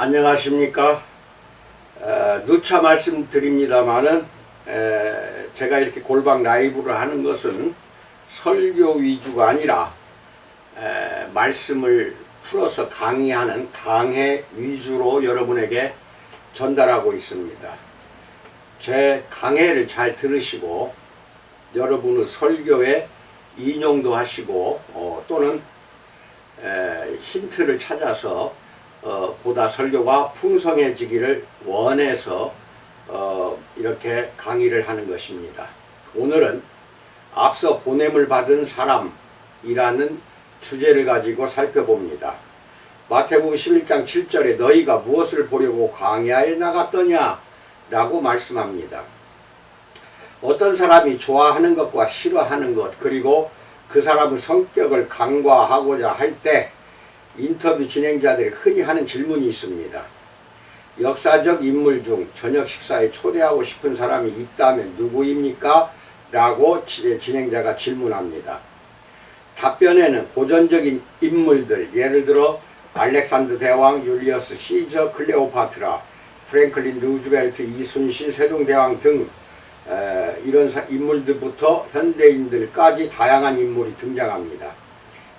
안녕하십니까. 누차 말씀드립니다마는 제가 이렇게 골방 라이브를 하는 것은 설교 위주가 아니라 말씀을 풀어서 강의하는 강해 위주로 여러분에게 전달하고 있습니다. 제 강해를 잘 들으시고 여러분의 설교에 인용도 하시고 또는 힌트를 찾아서 보다 설교가 풍성해지기를 원해서 이렇게 강의를 하는 것입니다. 오늘은 앞서 보냄을 받은 사람이라는 주제를 가지고 살펴봅니다. 마태복음 11장 7절에 너희가 무엇을 보려고 광야에 나갔더냐 라고 말씀합니다. 어떤 사람이 좋아하는 것과 싫어하는 것, 그리고 그 사람의 성격을 간과하고자 할 때 인터뷰 진행자들이 흔히 하는 질문이 있습니다. 역사적 인물 중 저녁 식사에 초대하고 싶은 사람이 있다면 누구입니까? 라고 진행자가 질문합니다. 답변에는 고전적인 인물들, 예를 들어 알렉산더 대왕, 율리어스 시저, 클레오파트라, 프랭클린 루즈벨트, 이순신, 세종대왕 등 이런 인물들부터 현대인들까지 다양한 인물이 등장합니다.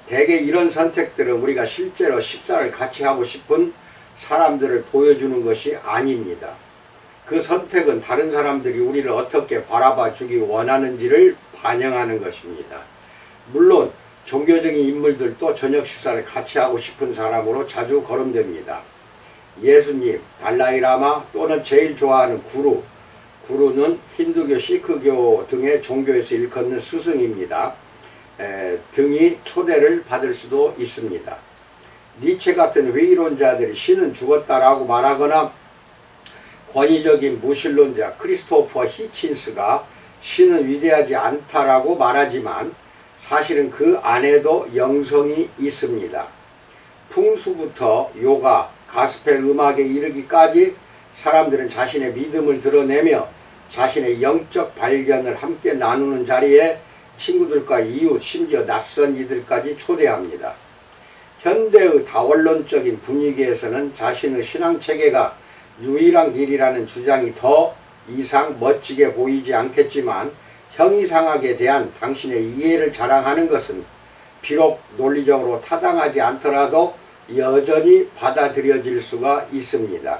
대개 이런 선택들은 우리가 실제로 식사를 같이 하고 싶은 사람들을 보여주는 것이 아닙니다. 그 선택은 다른 사람들이 우리를 어떻게 바라봐 주기 원하는지를 반영하는 것입니다. 물론 종교적인 인물들도 저녁 식사를 같이 하고 싶은 사람으로 자주 거론됩니다. 예수님, 달라이라마 또는 제일 좋아하는 구루는 힌두교, 시크교 등의 종교에서 일컫는 스승입니다. 등이 초대를 받을 수도 있습니다. 니체 같은 회의론자들이 신은 죽었다라고 말하거나 권위적인 무신론자 크리스토퍼 히친스가 신은 위대하지 않다라고 말하지만 사실은 그 안에도 영성이 있습니다. 풍수부터 요가, 가스펠 음악에 이르기까지 사람들은 자신의 믿음을 드러내며 자신의 영적 발견을 함께 나누는 자리에 친구들과 이웃, 심지어 낯선 이들까지 초대합니다. 현대의 다원론적인 분위기에서는 자신의 신앙체계가 유일한 길이라는 주장이 더 이상 멋지게 보이지 않겠지만 형이상학에 대한 당신의 이해를 자랑하는 것은 비록 논리적으로 타당하지 않더라도 여전히 받아들여질 수가 있습니다.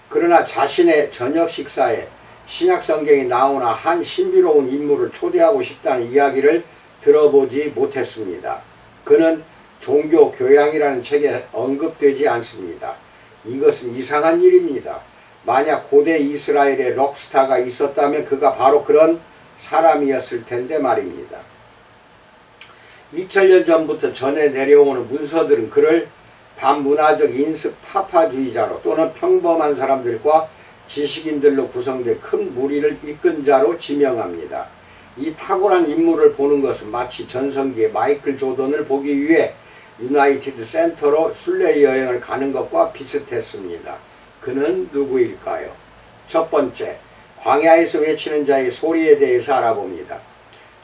그러나 자신의 저녁 식사에 신약성경에 나오나 한 신비로운 인물을 초대하고 싶다는 이야기를 들어보지 못했습니다. 그는 종교 교양이라는 책에 언급되지 않습니다. 이것은 이상한 일입니다. 만약 고대 이스라엘에 록스타가 있었다면 그가 바로 그런 사람이었을 텐데 말입니다. 2000년 전부터 전해 내려오는 문서들은 그를 반문화적 인습 타파주의자로 또는 평범한 사람들과 지식인들로 구성된 큰 무리를 이끈 자로 지명합니다. 이 탁월한 인물을 보는 것은 마치 전성기의 마이클 조던을 보기 위해 유나이티드 센터로 순례 여행을 가는 것과 비슷했습니다. 그는 누구일까요? 첫 번째, 광야에서 외치는 자의 소리에 대해서 알아봅니다.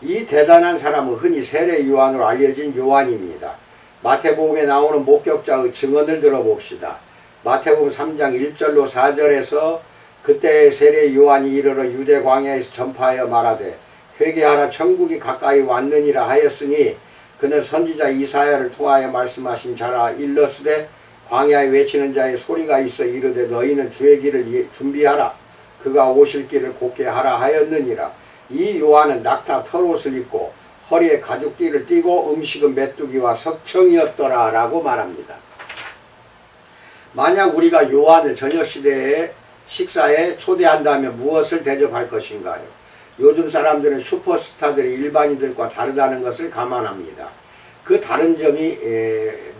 이 대단한 사람은 흔히 세례 요한으로 알려진 요한입니다. 마태복음에 나오는 목격자의 증언을 들어봅시다. 마태복음 3장 1절로 4절에서 그때 세례 요한이 이르러 유대 광야에서 전파하여 말하되 회개하라 천국이 가까이 왔느니라 하였으니 그는 선지자 이사야를 통하여 말씀하신 자라. 일러스되 광야에 외치는 자의 소리가 있어 이르되 너희는 주의 길을 준비하라 그가 오실 길을 곧게 하라 하였느니라. 이 요한은 낙타 털옷을 입고 허리에 가죽띠를 띠고 음식은 메뚜기와 석청이었더라 라고 말합니다. 만약 우리가 요한을 저녁시대에 식사에 초대한다면 무엇을 대접할 것인가요? 요즘 사람들은 슈퍼스타들이 일반인들과 다르다는 것을 감안합니다. 그 다른 점이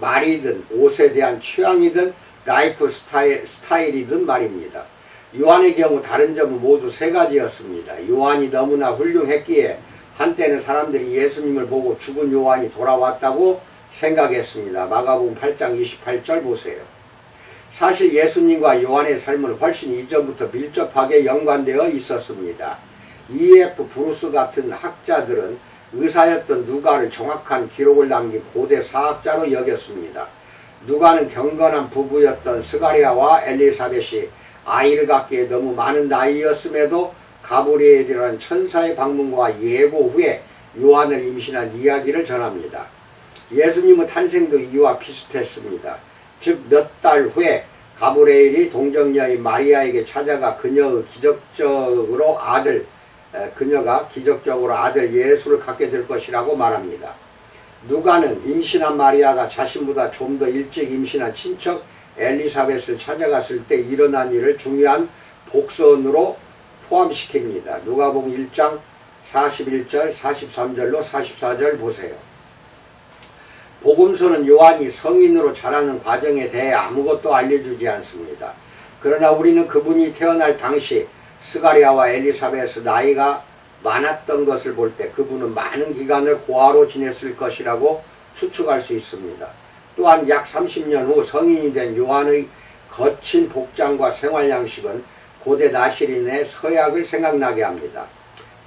말이든 옷에 대한 취향이든 라이프 스타일이든 말입니다. 요한의 경우 다른 점은 모두 세 가지였습니다. 요한이 너무나 훌륭했기에 한때는 사람들이 예수님을 보고 죽은 요한이 돌아왔다고 생각했습니다. 마가복음 8장 28절 보세요. 사실 예수님과 요한의 삶은 훨씬 이전부터 밀접하게 연관되어 있었습니다. E.F. 브루스 같은 학자들은 의사였던 누가를 정확한 기록을 남긴 고대 사학자로 여겼습니다. 누가는 경건한 부부였던 스가랴와 엘리사벳이 아이를 갖기에 너무 많은 나이였음에도 가브리엘이라는 천사의 방문과 예고 후에 요한을 임신한 이야기를 전합니다. 예수님의 탄생도 이와 비슷했습니다. 즉 몇 달 후에 가브리엘이 동정녀인 마리아에게 찾아가 그녀가 기적적으로 아들 예수를 갖게 될 것이라고 말합니다. 누가는 임신한 마리아가 자신보다 좀 더 일찍 임신한 친척 엘리사벳을 찾아갔을 때 일어난 일을 중요한 복선으로 포함시킵니다. 누가복음 1장 41절, 43절로 44절 보세요. 복음서는 요한이 성인으로 자라는 과정에 대해 아무것도 알려주지 않습니다. 그러나 우리는 그분이 태어날 당시 스가랴와 엘리사벳의 나이가 많았던 것을 볼 때 그분은 많은 기간을 고아로 지냈을 것이라고 추측할 수 있습니다. 또한 약 30년 후 성인이 된 요한의 거친 복장과 생활 양식은 고대 나시린의 서약을 생각나게 합니다.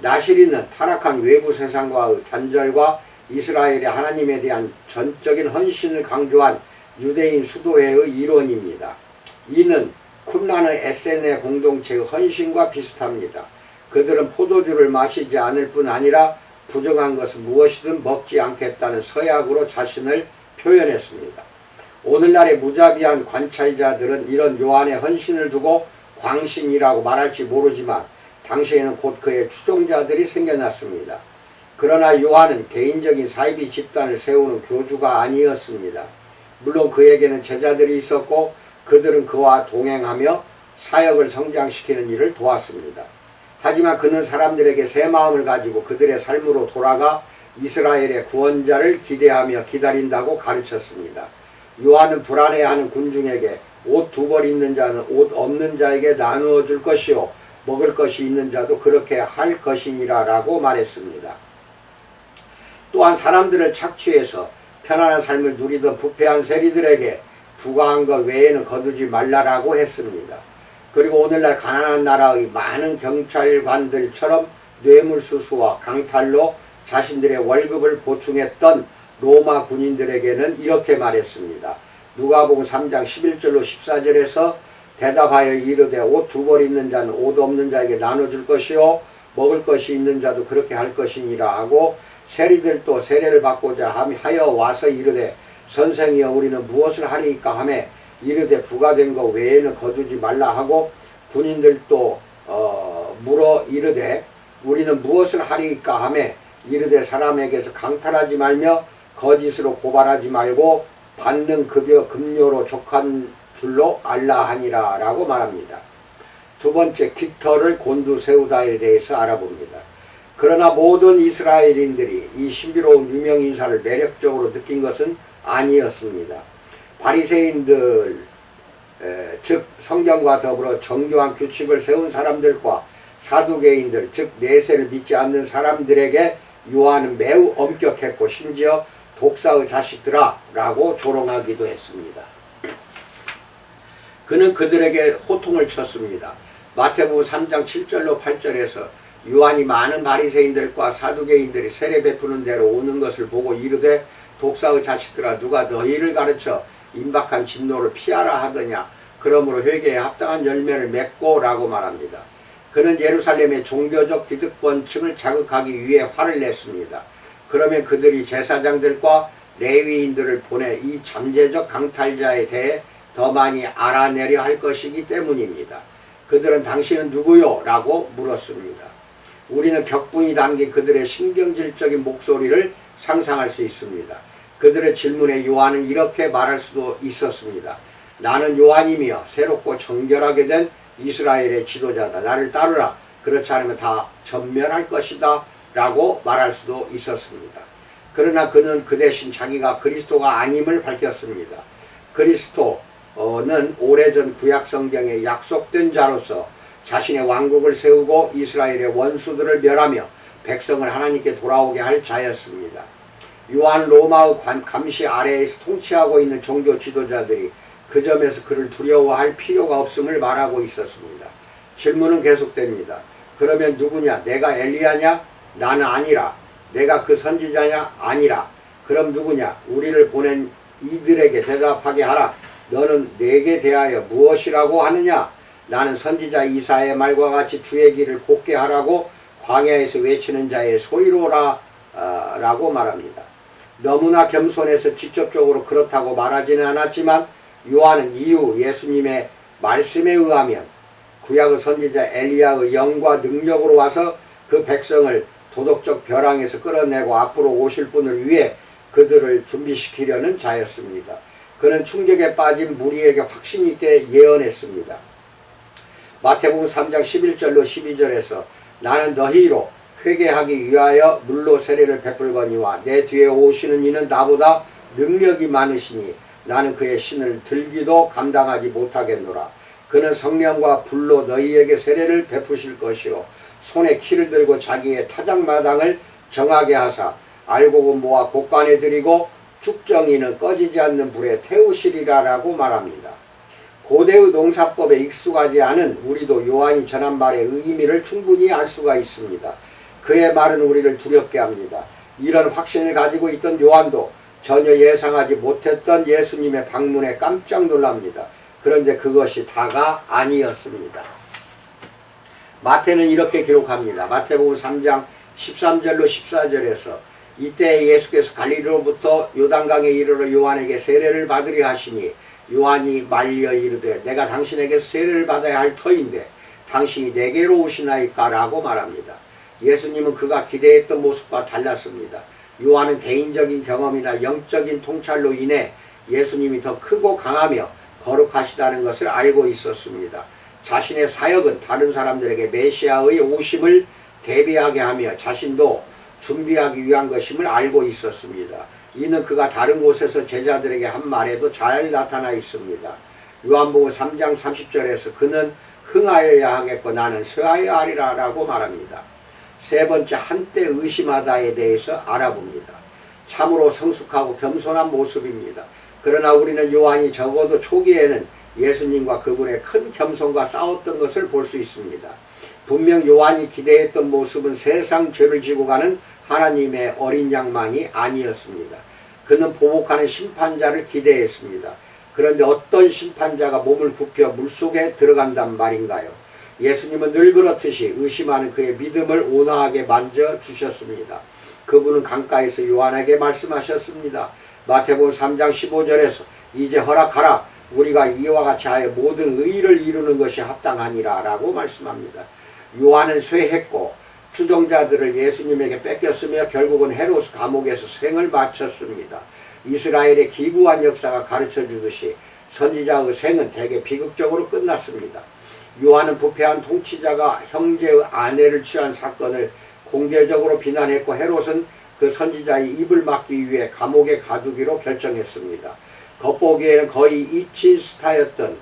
나시린은 타락한 외부 세상과의 단절과 이스라엘의 하나님에 대한 전적인 헌신을 강조한 유대인 수도회의 이론입니다. 이는 쿰라는 에세네 공동체의 헌신과 비슷합니다. 그들은 포도주를 마시지 않을 뿐 아니라 부정한 것은 무엇이든 먹지 않겠다는 서약으로 자신을 표현했습니다. 오늘날의 무자비한 관찰자들은 이런 요한의 헌신을 두고 광신이라고 말할지 모르지만 당시에는 곧 그의 추종자들이 생겨났습니다. 그러나 요한은 개인적인 사이비 집단을 세우는 교주가 아니었습니다. 물론 그에게는 제자들이 있었고 그들은 그와 동행하며 사역을 성장시키는 일을 도왔습니다. 하지만 그는 사람들에게 새 마음을 가지고 그들의 삶으로 돌아가 이스라엘의 구원자를 기대하며 기다린다고 가르쳤습니다. 요한은 불안해하는 군중에게 옷 2벌 있는 자는 옷 없는 자에게 나누어 줄 것이요 먹을 것이 있는 자도 그렇게 할 것이니라 라고 말했습니다. 또한 사람들을 착취해서 편안한 삶을 누리던 부패한 세리들에게 부과한 것 외에는 거두지 말라라고 했습니다. 그리고 오늘날 가난한 나라의 많은 경찰관들처럼 뇌물수수와 강탈로 자신들의 월급을 보충했던 로마 군인들에게는 이렇게 말했습니다. 누가복음 3장 11절로 14절에서 대답하여 이르되 옷 2벌 있는 자는 옷 없는 자에게 나눠줄 것이요 먹을 것이 있는 자도 그렇게 할 것이니라 하고 세리들도 세례를 받고자 하여 와서 이르되 선생이여 우리는 무엇을 하리이까 하매 이르되 부과된 것 외에는 거두지 말라 하고 군인들도 물어 이르되 우리는 무엇을 하리이까 하매 이르되 사람에게서 강탈하지 말며 거짓으로 고발하지 말고 받는 급료로 족한 줄로 알라 하니라 라고 말합니다. 두 번째, 깃털을 곤두세우다에 대해서 알아봅니다. 그러나 모든 이스라엘인들이 이 신비로운 유명인사를 매력적으로 느낀 것은 아니었습니다. 바리새인들, 즉 성경과 더불어 정교한 규칙을 세운 사람들과 사두개인들, 즉 내세를 믿지 않는 사람들에게 요한은 매우 엄격했고 심지어 독사의 자식들아 라고 조롱하기도 했습니다. 그는 그들에게 호통을 쳤습니다. 마태복음 3장 7절로 8절에서 요한이 많은 바리새인들과 사두개인들이 세례 베푸는 대로 오는 것을 보고 이르되 독사의 자식들아 누가 너희를 가르쳐 임박한 진노를 피하라 하더냐 그러므로 회개에 합당한 열매를 맺고 라고 말합니다. 그는 예루살렘의 종교적 기득권층을 자극하기 위해 화를 냈습니다. 그러면 그들이 제사장들과 레위인들을 보내 이 잠재적 강탈자에 대해 더 많이 알아내려 할 것이기 때문입니다. 그들은 당신은 누구요? 라고 물었습니다. 우리는 격분이 담긴 그들의 신경질적인 목소리를 상상할 수 있습니다. 그들의 질문에 요한은 이렇게 말할 수도 있었습니다. 나는 요한이며 새롭고 정결하게 된 이스라엘의 지도자다. 나를 따르라. 그렇지 않으면 다 전멸할 것이다. 라고 말할 수도 있었습니다. 그러나 그는 그 대신 자기가 그리스도가 아님을 밝혔습니다. 그리스도는 오래전 구약성경에 약속된 자로서 자신의 왕국을 세우고 이스라엘의 원수들을 멸하며 백성을 하나님께 돌아오게 할 자였습니다. 요한 로마의 감시 아래에서 통치하고 있는 종교 지도자들이 그 점에서 그를 두려워할 필요가 없음을 말하고 있었습니다. 질문은 계속됩니다. 그러면 누구냐? 내가 엘리야냐? 나는 아니라. 내가 그 선지자냐? 아니라. 그럼 누구냐? 우리를 보낸 이들에게 대답하게 하라. 너는 내게 대하여 무엇이라고 하느냐? 나는 선지자 이사야의 말과 같이 주의 길을 곱게 하라고 광야에서 외치는 자의 소리로라 라고 말합니다. 너무나 겸손해서 직접적으로 그렇다고 말하지는 않았지만 요한은 이후 예수님의 말씀에 의하면 구약의 선지자 엘리야의 영과 능력으로 와서 그 백성을 도덕적 벼랑에서 끌어내고 앞으로 오실 분을 위해 그들을 준비시키려는 자였습니다. 그는 충격에 빠진 무리에게 확신 있게 예언했습니다. 마태복음 3장 11절로 12절에서 나는 너희로 회개하기 위하여 물로 세례를 베풀거니와 내 뒤에 오시는 이는 나보다 능력이 많으시니 나는 그의 신을 들기도 감당하지 못하겠노라. 그는 성령과 불로 너희에게 세례를 베푸실 것이요 손에 키를 들고 자기의 타작마당을 정하게 하사 알곡은 모아 곳간에 들이고 쭉정이는 꺼지지 않는 불에 태우시리라 라고 말합니다. 고대의 농사법에 익숙하지 않은 우리도 요한이 전한 말의 의미를 충분히 알 수가 있습니다. 그의 말은 우리를 두렵게 합니다. 이런 확신을 가지고 있던 요한도 전혀 예상하지 못했던 예수님의 방문에 깜짝 놀랍니다. 그런데 그것이 다가 아니었습니다. 마태는 이렇게 기록합니다. 마태복음 3장 13절로 14절에서 이때 예수께서 갈릴리로부터 요단강에 이르러 요한에게 세례를 받으려 하시니 요한이 말려 이르되 내가 당신에게서 세례를 받아야 할 터인데 당신이 내게로 오시나이까 라고 말합니다. 예수님은 그가 기대했던 모습과 달랐습니다. 요한은 개인적인 경험이나 영적인 통찰로 인해 예수님이 더 크고 강하며 거룩하시다는 것을 알고 있었습니다. 자신의 사역은 다른 사람들에게 메시아의 오심을 대비하게 하며 자신도 준비하기 위한 것임을 알고 있었습니다. 이는 그가 다른 곳에서 제자들에게 한 말에도 잘 나타나 있습니다. 요한복음 3장 30절에서 그는 흥하여야 하겠고 나는 쇠하여야 하리라 라고 말합니다. 세 번째, 한때 의심하다에 대해서 알아봅니다. 참으로 성숙하고 겸손한 모습입니다. 그러나 우리는 요한이 적어도 초기에는 예수님과 그분의 큰 겸손과 싸웠던 것을 볼 수 있습니다. 분명 요한이 기대했던 모습은 세상 죄를 지고 가는 하나님의 어린 양만이 아니었습니다. 그는 보복하는 심판자를 기대했습니다. 그런데 어떤 심판자가 몸을 굽혀 물속에 들어간단 말인가요? 예수님은 늘 그렇듯이 의심하는 그의 믿음을 온화하게 만져주셨습니다. 그분은 강가에서 요한에게 말씀하셨습니다. 마태복음 3장 15절에서 이제 허락하라. 우리가 이와 같이 하여 모든 의의를 이루는 것이 합당하니라 라고 말씀합니다. 요한은 쇠했고 추종자들을 예수님에게 뺏겼으며 결국은 헤롯 감옥에서 생을 마쳤습니다. 이스라엘의 기구한 역사가 가르쳐 주듯이 선지자의 생은 대개 비극적으로 끝났습니다. 요한은 부패한 통치자가 형제의 아내를 취한 사건을 공개적으로 비난했고 헤롯은 그 선지자의 입을 막기 위해 감옥에 가두기로 결정했습니다. 겉보기에는 거의 잊힌 스타였던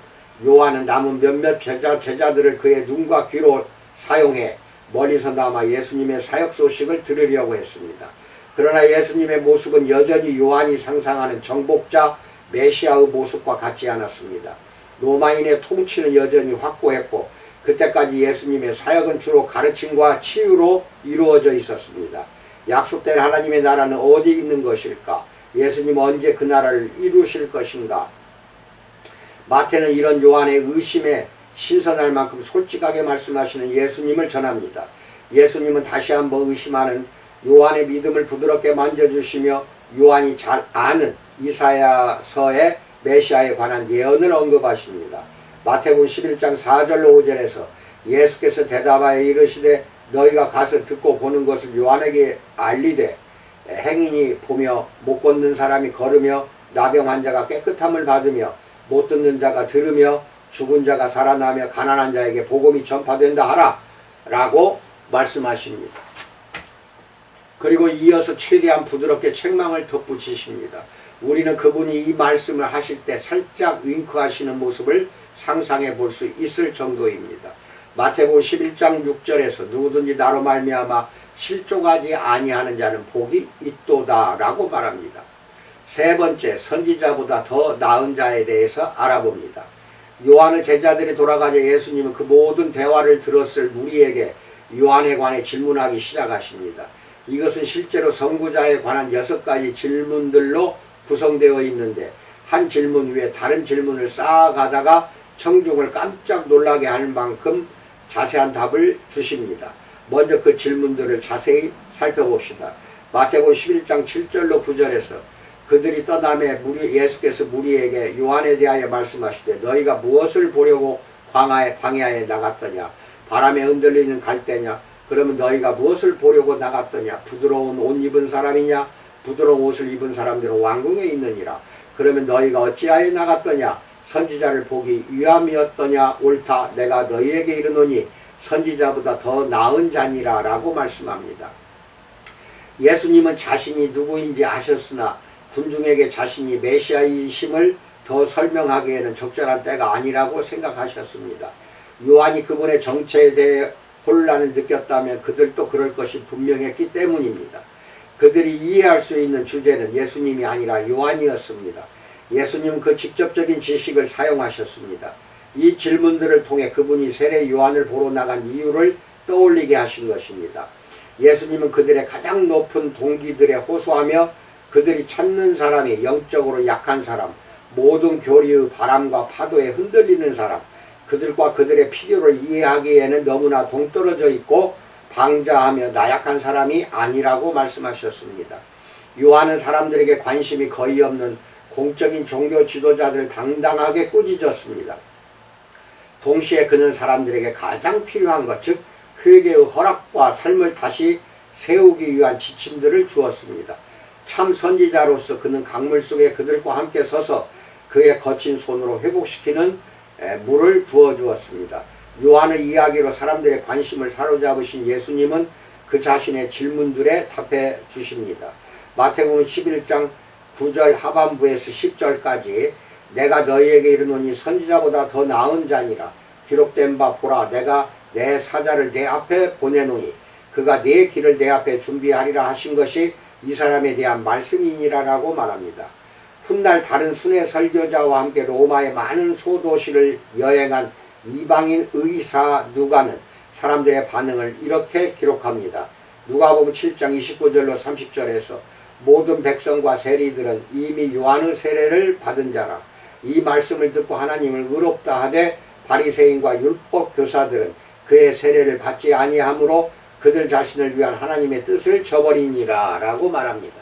요한은 남은 몇몇 제자들을 그의 눈과 귀로 사용해 멀리서 남아 예수님의 사역 소식을 들으려고 했습니다. 그러나 예수님의 모습은 여전히 요한이 상상하는 정복자 메시아의 모습과 같지 않았습니다. 로마인의 통치는 여전히 확고했고 그때까지 예수님의 사역은 주로 가르침과 치유로 이루어져 있었습니다. 약속된 하나님의 나라는 어디 있는 것일까? 예수님은 언제 그 나라를 이루실 것인가? 마태는 이런 요한의 의심에 신선할 만큼 솔직하게 말씀하시는 예수님을 전합니다. 예수님은 다시 한번 의심하는 요한의 믿음을 부드럽게 만져주시며 요한이 잘 아는 이사야서의 메시아에 관한 예언을 언급하십니다. 마태복음 11장 4절로 5절에서 예수께서 대답하여 이르시되 너희가 가서 듣고 보는 것을 요한에게 알리되 행인이 보며 못 걷는 사람이 걸으며 나병 환자가 깨끗함을 받으며 못 듣는 자가 들으며 죽은 자가 살아나며 가난한 자에게 복음이 전파된다 하라 라고 말씀하십니다. 그리고 이어서 최대한 부드럽게 책망을 덧붙이십니다. 우리는 그분이 이 말씀을 하실 때 살짝 윙크하시는 모습을 상상해 볼 수 있을 정도입니다. 마태복음 11장 6절에서 누구든지 나로 말미암아 실족하지 아니하는 자는 복이 있도다 라고 말합니다. 세 번째, 선지자보다 더 나은 자에 대해서 알아봅니다. 요한의 제자들이 돌아가자 예수님은 그 모든 대화를 들었을 무리에게 요한에 관해 질문하기 시작하십니다. 이것은 실제로 선구자에 관한 6가지 질문들로 구성되어 있는데 한 질문 위에 다른 질문을 쌓아가다가 청중을 깜짝 놀라게 할 만큼 자세한 답을 주십니다. 먼저 그 질문들을 자세히 살펴봅시다. 마태복음 11장 7절로 9절에서 그들이 떠남에 예수께서 무리에게 요한에 대하여 말씀하시되 너희가 무엇을 보려고 광야에 나갔더냐? 바람에 흔들리는 갈대냐? 그러면 너희가 무엇을 보려고 나갔더냐? 부드러운 옷 입은 사람이냐? 부드러운 옷을 입은 사람들은 왕궁에 있느니라. 그러면 너희가 어찌하여 나갔더냐? 선지자를 보기 위함이었더냐? 옳다. 내가 너희에게 이르노니 선지자보다 더 나은 자니라 라고 말씀합니다. 예수님은 자신이 누구인지 아셨으나 군중에게 자신이 메시아이심을 더 설명하기에는 적절한 때가 아니라고 생각하셨습니다. 요한이 그분의 정체에 대해 혼란을 느꼈다면 그들도 그럴 것이 분명했기 때문입니다. 그들이 이해할 수 있는 주제는 예수님이 아니라 요한이었습니다. 예수님은 그 직접적인 지식을 사용하셨습니다. 이 질문들을 통해 그분이 세례 요한을 보러 나간 이유를 떠올리게 하신 것입니다. 예수님은 그들의 가장 높은 동기들에 호소하며 그들이 찾는 사람이 영적으로 약한 사람, 모든 교리의 바람과 파도에 흔들리는 사람, 그들과 그들의 필요를 이해하기에는 너무나 동떨어져 있고 방자하며 나약한 사람이 아니라고 말씀하셨습니다. 요한은 사람들에게 관심이 거의 없는 공적인 종교 지도자들을 당당하게 꾸짖었습니다. 동시에 그는 사람들에게 가장 필요한 것, 즉 회개의 허락과 삶을 다시 세우기 위한 지침들을 주었습니다. 참 선지자로서 그는 강물 속에 그들과 함께 서서 그의 거친 손으로 회복시키는 물을 부어주었습니다. 요한의 이야기로 사람들의 관심을 사로잡으신 예수님은 그 자신의 질문들에 답해 주십니다. 마태복음 11장 9절 하반부에서 10절까지 내가 너희에게 이르노니 선지자보다 더 나은 자니라. 기록된 바 보라 내가 내 사자를 내 앞에 보내노니 그가 내 길을 내 앞에 준비하리라 하신 것이 이 사람에 대한 말씀이니라 라고 말합니다. 훗날 다른 순회 설교자와 함께 로마의 많은 소도시를 여행한 이방인 의사 누가는 사람들의 반응을 이렇게 기록합니다. 누가복음 7장 29절로 30절에서 모든 백성과 세리들은 이미 요한의 세례를 받은 자라. 이 말씀을 듣고 하나님을 의롭다 하되 바리새인과 율법 교사들은 그의 세례를 받지 아니하므로 그들 자신을 위한 하나님의 뜻을 저버리니라 라고 말합니다.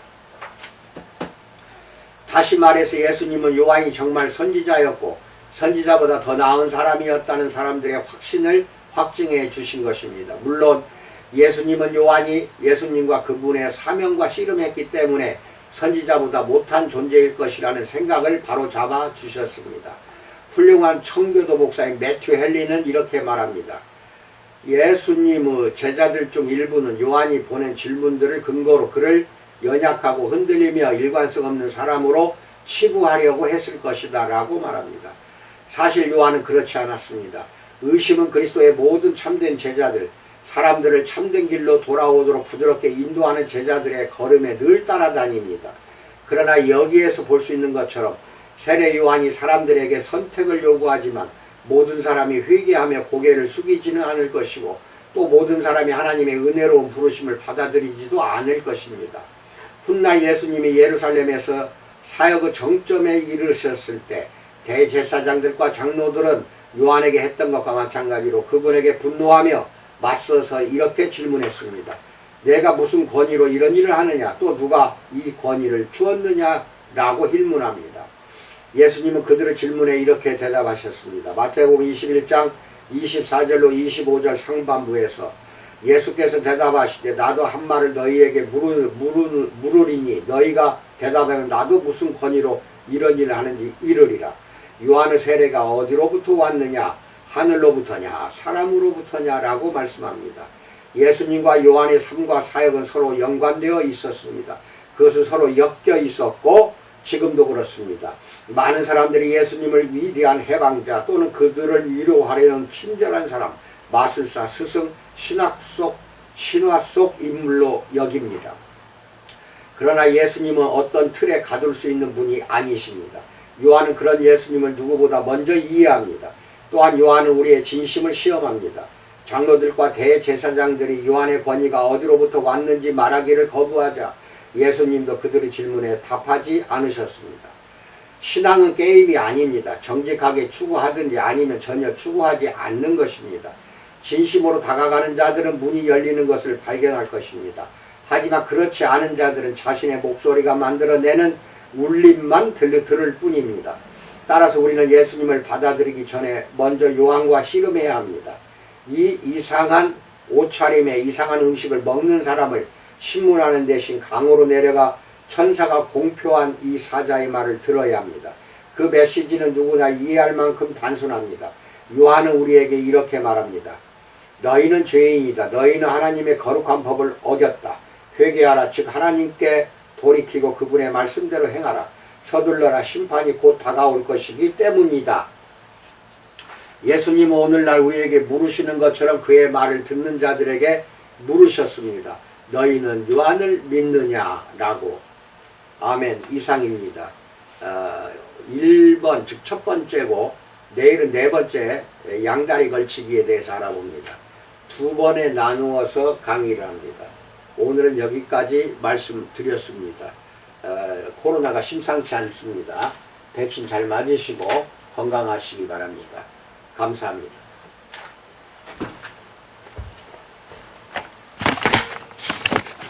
다시 말해서 예수님은 요한이 정말 선지자였고 선지자보다 더 나은 사람이었다는 사람들의 확신을 확증해 주신 것입니다. 물론 예수님은 요한이 예수님과 그분의 사명과 씨름했기 때문에 선지자보다 못한 존재일 것이라는 생각을 바로 잡아 주셨습니다. 훌륭한 청교도 목사인 매튜 헨리는 이렇게 말합니다. 예수님의 제자들 중 일부는 요한이 보낸 질문들을 근거로 그를 연약하고 흔들리며 일관성 없는 사람으로 치부하려고 했을 것이다 라고 말합니다. 사실 요한은 그렇지 않았습니다. 의심은 그리스도의 모든 참된 제자들, 사람들을 참된 길로 돌아오도록 부드럽게 인도하는 제자들의 걸음에 늘 따라다닙니다. 그러나 여기에서 볼 수 있는 것처럼 세례 요한이 사람들에게 선택을 요구하지만 모든 사람이 회개하며 고개를 숙이지는 않을 것이고 또 모든 사람이 하나님의 은혜로운 부르심을 받아들이지도 않을 것입니다. 훗날 예수님이 예루살렘에서 사역의 정점에 이르셨을 때 대제사장들과 장로들은 요한에게 했던 것과 마찬가지로 그분에게 분노하며 맞서서 이렇게 질문했습니다. 내가 무슨 권위로 이런 일을 하느냐? 또 누가 이 권위를 주었느냐? 라고 힐문합니다. 예수님은 그들의 질문에 이렇게 대답하셨습니다. 마태복음 21장 24절로 25절 상반부에서 예수께서 대답하시되 나도 한 말을 너희에게 물으리니 너희가 대답하면 나도 무슨 권위로 이런 일을 하는지 이르리라. 요한의 세례가 어디로부터 왔느냐? 하늘로부터냐? 사람으로부터냐? 라고 말씀합니다. 예수님과 요한의 삶과 사역은 서로 연관되어 있었습니다. 그것은 서로 엮여 있었고 지금도 그렇습니다. 많은 사람들이 예수님을 위대한 해방자 또는 그들을 위로하려는 친절한 사람, 마술사, 스승, 신화 속 인물로 여깁니다. 그러나 예수님은 어떤 틀에 가둘 수 있는 분이 아니십니다. 요한은 그런 예수님을 누구보다 먼저 이해합니다. 또한 요한은 우리의 진심을 시험합니다. 장로들과 대제사장들이 요한의 권위가 어디로부터 왔는지 말하기를 거부하자 예수님도 그들의 질문에 답하지 않으셨습니다. 신앙은 게임이 아닙니다. 정직하게 추구하든지 아니면 전혀 추구하지 않는 것입니다. 진심으로 다가가는 자들은 문이 열리는 것을 발견할 것입니다. 하지만 그렇지 않은 자들은 자신의 목소리가 만들어내는 울림만 들을 뿐입니다. 따라서 우리는 예수님을 받아들이기 전에 먼저 요한과 씨름해야 합니다. 이 이상한 옷차림에 이상한 음식을 먹는 사람을 신문하는 대신 강으로 내려가 천사가 공표한 이 사자의 말을 들어야 합니다. 그 메시지는 누구나 이해할 만큼 단순합니다. 요한은 우리에게 이렇게 말합니다. 너희는 죄인이다. 너희는 하나님의 거룩한 법을 어겼다. 회개하라. 즉 하나님께 돌이키고 그분의 말씀대로 행하라. 서둘러라. 심판이 곧 다가올 것이기 때문이다. 예수님은 오늘날 우리에게 물으시는 것처럼 그의 말을 듣는 자들에게 물으셨습니다. 너희는 요한을 믿느냐라고. 아멘. 이상입니다. 1번 즉 첫 번째고 내일은 네 번째 양다리 걸치기에 대해서 알아봅니다. 두 번에 나누어서 강의를 합니다. 오늘은 여기까지 말씀드렸습니다. 코로나가 심상치 않습니다. 백신 잘 맞으시고 건강하시기 바랍니다. 감사합니다.